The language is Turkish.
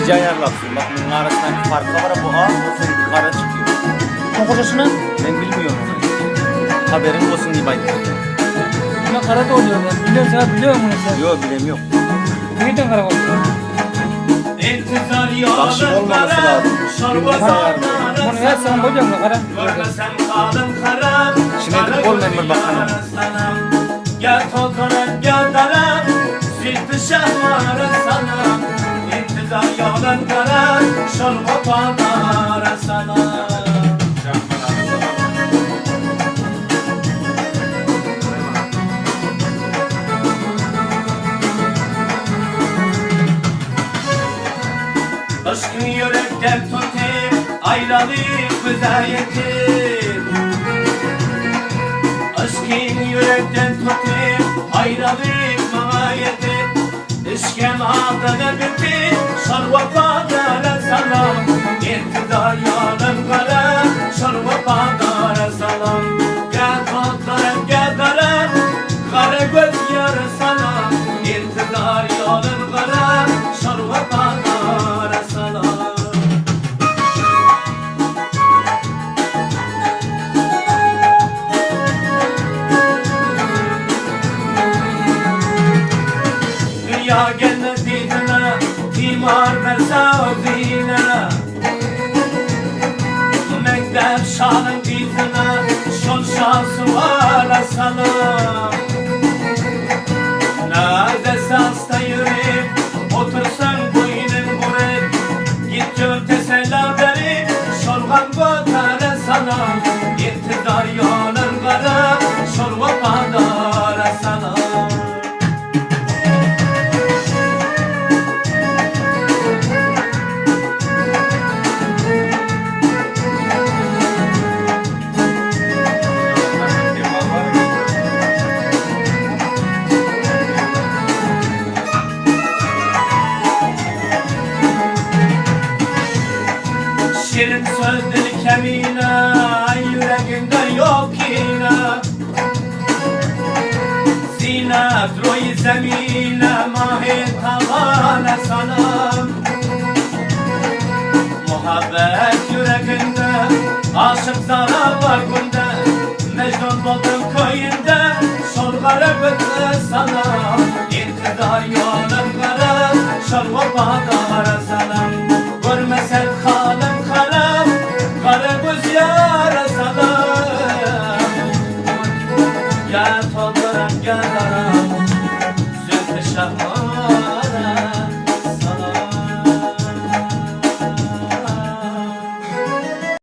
iyice ayarlarsın. Bak bunun arasındaki farkı var, bu A, o seninki kara çıkıyor. Ne kocasına? Ben bilmiyorum onu. Haberin olsun diye baydım. Buna kara da oluyor ben. Biliyorum sana biliyor musun sen? Yok, bilemiyorum. Nereden kara oluyor? Bakışık olmaması lazım. Bunu ya sen bocam da kara. Şimdi de bol memur bakanım. Gel tokanım gel darım, zilti şahmarı sanım. İntizar yolun karım, şol kopanara sanım. Aşkın yürekten tutayım, ayralık bize yetim. Aşkın yürekten tutayım, ayralık bana yetim. İşkem aldığını bitti, şarva padara salam. İntizar yolun kara, şarva padara salam. Gel patlarım gel darım, kara göz yarı salam. İntizar yolun kara, şarva padara salam. Dünya gelmediğine, timar versa odine. Mektep şanın dizine, şol şansı var asalım. Neredeyse hasta yürüyüp, otursan boynun vurur. Git gör selam verip, şolgan götüre sana. İntizar yolun kara, şol vapadara sana. Şirin sözdür kemine, yüreğimde yok yine. Zinet roy zemine, mahir tavana sanam. Muhabbet yüreğimde, aşık zara var günde. Mecnun buldum köyünde, şol garip etme sana. İntizar yolun kara,